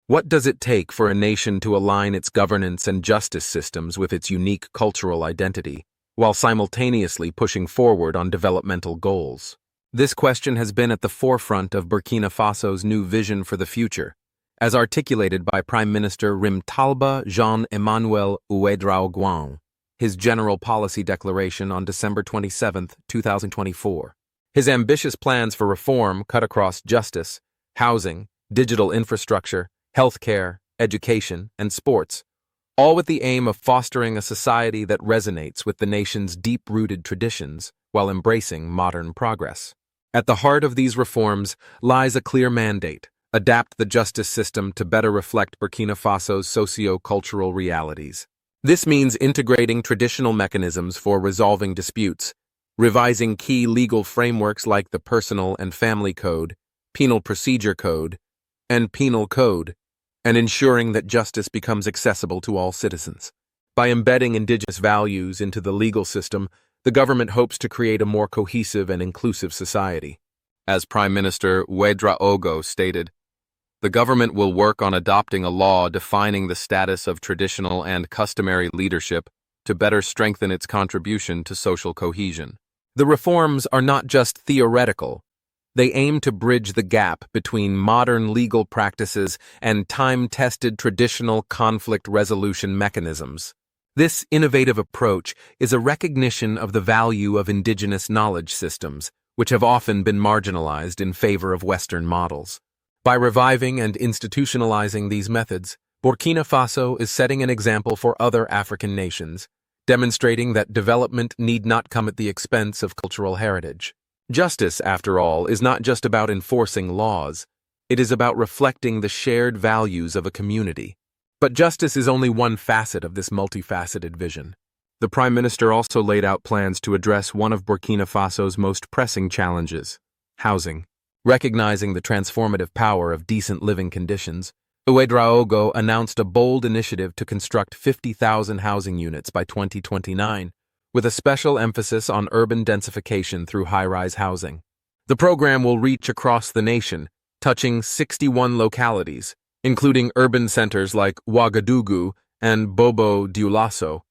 What does it take for a nation to align its governance and justice systems with its unique cultural identity, while simultaneously pushing forward on developmental goals? This question has been at the forefront of Burkina Faso's new vision for the future, as articulated by Prime Minister Rimtalba Emmanuel Ouédraogo, his General Policy Declaration on December 27, 2024. His ambitious plans for reform cut across justice, housing, digital infrastructure, healthcare, education, and sports, all with the aim of fostering a society that resonates with the nation's deep-rooted traditions while embracing modern progress. At the heart of these reforms lies a clear mandate: adapt the justice system to better reflect Burkina Faso's socio-cultural realities. This means integrating traditional mechanisms for resolving disputes, revising key legal frameworks like the Personal and Family Code, Penal Procedure Code, and Penal Code, and ensuring that justice becomes accessible to all citizens. By embedding indigenous values into the legal system, the government hopes to create a more cohesive and inclusive society. As Prime Minister Ouédraogo stated, the government will work on adopting a law defining the status of traditional and customary leadership to better strengthen its contribution to social cohesion. The reforms are not just theoretical. They aim to bridge the gap between modern legal practices and time-tested traditional conflict resolution mechanisms. This innovative approach is a recognition of the value of indigenous knowledge systems, which have often been marginalized in favor of Western models. By reviving and institutionalizing these methods, Burkina Faso is setting an example for other African nations, demonstrating that development need not come at the expense of cultural heritage. Justice, after all, is not just about enforcing laws. It is about reflecting the shared values of a community. But justice is only one facet of this multifaceted vision. The Prime Minister also laid out plans to address one of Burkina Faso's most pressing challenges: housing. Recognizing the transformative power of decent living conditions, Ouédraogo announced a bold initiative to construct 50,000 housing units by 2029, with a special emphasis on urban densification through high-rise housing. The program will reach across the nation, touching 61 localities, including urban centers like Ouédraogo and Bobo Dioulasso,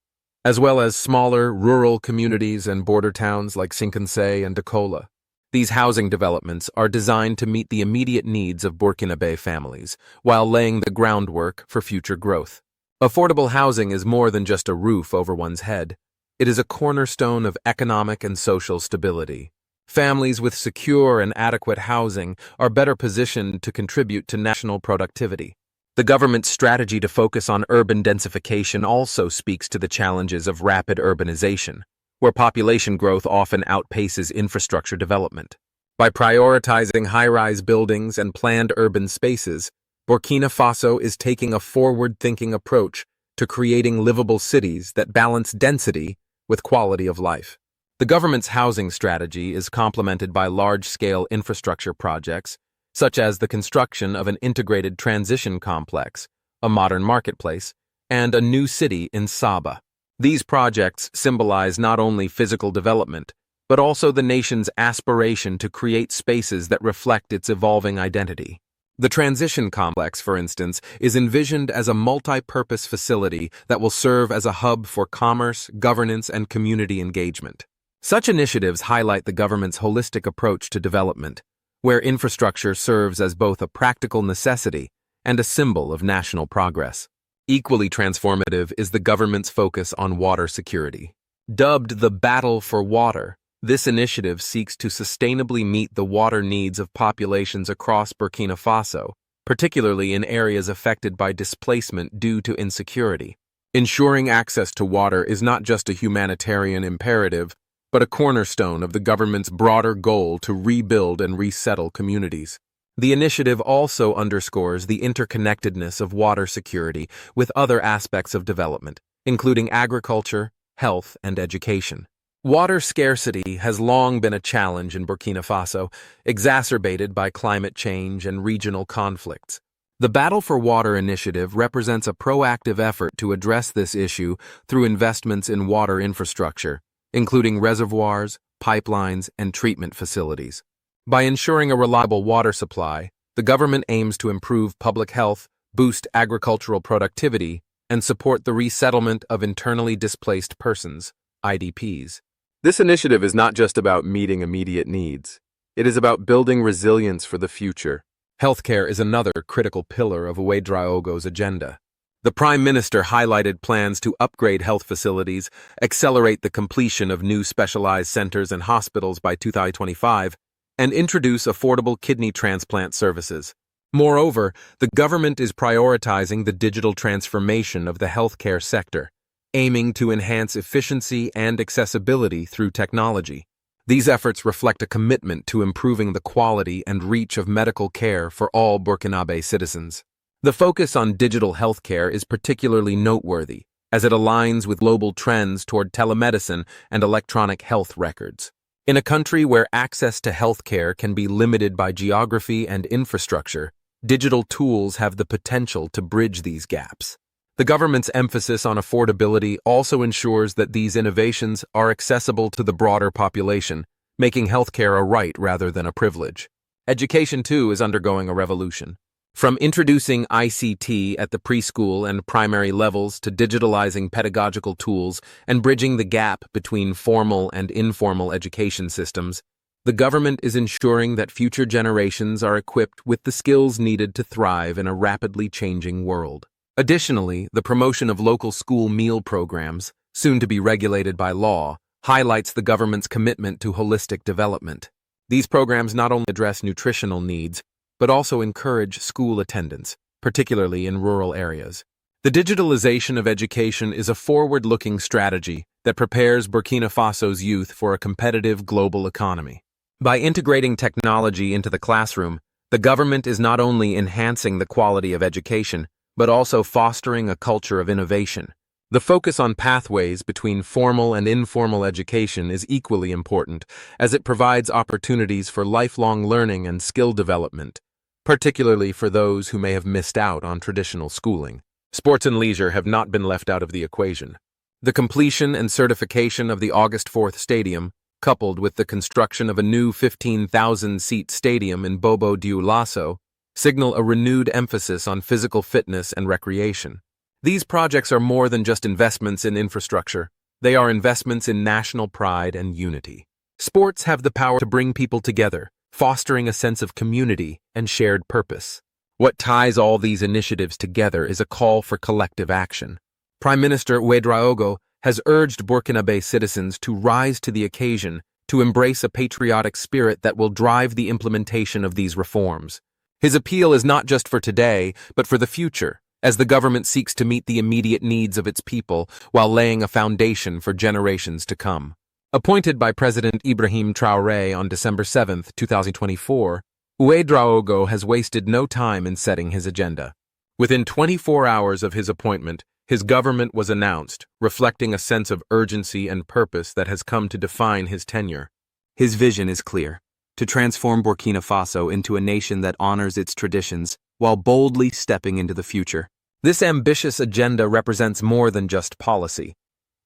as well as smaller rural communities and border towns like Sinkansé and Dakola. These housing developments are designed to meet the immediate needs of Burkinabe families, while laying the groundwork for future growth. Affordable housing is more than just a roof over one's head. It is a cornerstone of economic and social stability. Families with secure and adequate housing are better positioned to contribute to national productivity. The government's strategy to focus on urban densification also speaks to the challenges of rapid urbanization, where population growth often outpaces infrastructure development. By prioritizing high-rise buildings and planned urban spaces, Burkina Faso is taking a forward-thinking approach to creating livable cities that balance density with quality of life. The government's housing strategy is complemented by large-scale infrastructure projects, such as the construction of an integrated transition complex, a modern marketplace, and a new city in Saba. These projects symbolize not only physical development, but also the nation's aspiration to create spaces that reflect its evolving identity. The transition complex, for instance, is envisioned as a multi-purpose facility that will serve as a hub for commerce, governance, and community engagement. Such initiatives highlight the government's holistic approach to development, where infrastructure serves as both a practical necessity and a symbol of national progress. Equally transformative is the government's focus on water security. Dubbed the Battle for Water, this initiative seeks to sustainably meet the water needs of populations across Burkina Faso, particularly in areas affected by displacement due to insecurity. Ensuring access to water is not just a humanitarian imperative, but a cornerstone of the government's broader goal to rebuild and resettle communities. The initiative also underscores the interconnectedness of water security with other aspects of development, including agriculture, health, and education. Water scarcity has long been a challenge in Burkina Faso, exacerbated by climate change and regional conflicts. The Battle for Water initiative represents a proactive effort to address this issue through investments in water infrastructure, including reservoirs, pipelines, and treatment facilities. By ensuring a reliable water supply, the government aims to improve public health, boost agricultural productivity, and support the resettlement of internally displaced persons, IDPs. This initiative is not just about meeting immediate needs. It is about building resilience for the future. Healthcare is another critical pillar of Ouédraogo's agenda. The Prime Minister highlighted plans to upgrade health facilities, accelerate the completion of new specialized centers and hospitals by 2025, and introduce affordable kidney transplant services. Moreover, the government is prioritizing the digital transformation of the healthcare sector, aiming to enhance efficiency and accessibility through technology. These efforts reflect a commitment to improving the quality and reach of medical care for all Burkinabe citizens. The focus on digital healthcare is particularly noteworthy, as it aligns with global trends toward telemedicine and electronic health records. In a country where access to healthcare can be limited by geography and infrastructure, digital tools have the potential to bridge these gaps. The government's emphasis on affordability also ensures that these innovations are accessible to the broader population, making healthcare a right rather than a privilege. Education, too, is undergoing a revolution. From introducing ICT at the preschool and primary levels to digitalizing pedagogical tools and bridging the gap between formal and informal education systems, the government is ensuring that future generations are equipped with the skills needed to thrive in a rapidly changing world. Additionally, the promotion of local school meal programs, soon to be regulated by law, highlights the government's commitment to holistic development. These programs not only address nutritional needs, but also encourage school attendance, particularly in rural areas. The digitalization of education is a forward-looking strategy that prepares Burkina Faso's youth for a competitive global economy. By integrating technology into the classroom, the government is not only enhancing the quality of education, but also fostering a culture of innovation. The focus on pathways between formal and informal education is equally important, as it provides opportunities for lifelong learning and skill development, particularly for those who may have missed out on traditional schooling. Sports and leisure have not been left out of the equation. The completion and certification of the August 4th Stadium, coupled with the construction of a new 15,000-seat stadium in Bobo Dioulasso, signal a renewed emphasis on physical fitness and recreation. These projects are more than just investments in infrastructure. They are investments in national pride and unity. Sports have the power to bring people together, fostering a sense of community and shared purpose. What ties all these initiatives together is a call for collective action. Prime Minister Ouédraogo has urged Burkinabe citizens to rise to the occasion, to embrace a patriotic spirit that will drive the implementation of these reforms. His appeal is not just for today, but for the future, as the government seeks to meet the immediate needs of its people while laying a foundation for generations to come. Appointed by President Ibrahim Traoré on December 7, 2024, Ouédraogo has wasted no time in setting his agenda. Within 24 hours of his appointment, his government was announced, reflecting a sense of urgency and purpose that has come to define his tenure. His vision is clear: to transform Burkina Faso into a nation that honors its traditions while boldly stepping into the future. This ambitious agenda represents more than just policy.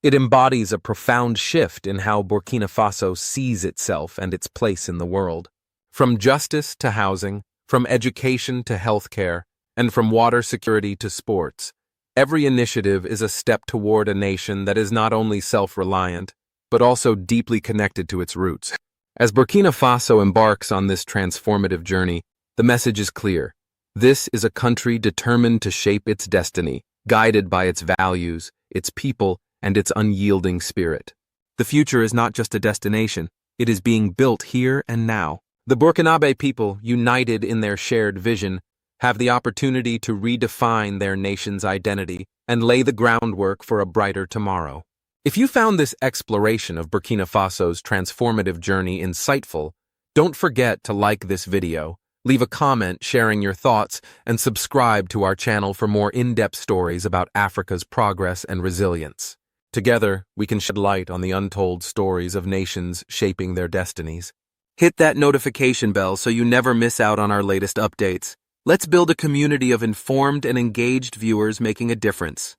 It embodies a profound shift in how Burkina Faso sees itself and its place in the world. From justice to housing, from education to healthcare, and from water security to sports, every initiative is a step toward a nation that is not only self-reliant, but also deeply connected to its roots. As Burkina Faso embarks on this transformative journey, the message is clear. This is a country determined to shape its destiny, guided by its values, its people, and its unyielding spirit. The future is not just a destination, it is being built here and now. The Burkinabe people, united in their shared vision, have the opportunity to redefine their nation's identity and lay the groundwork for a brighter tomorrow. If you found this exploration of Burkina Faso's transformative journey insightful, don't forget to like this video, leave a comment sharing your thoughts, and subscribe to our channel for more in-depth stories about Africa's progress and resilience. Together, we can shed light on the untold stories of nations shaping their destinies. Hit that notification bell so you never miss out on our latest updates. Let's build a community of informed and engaged viewers making a difference.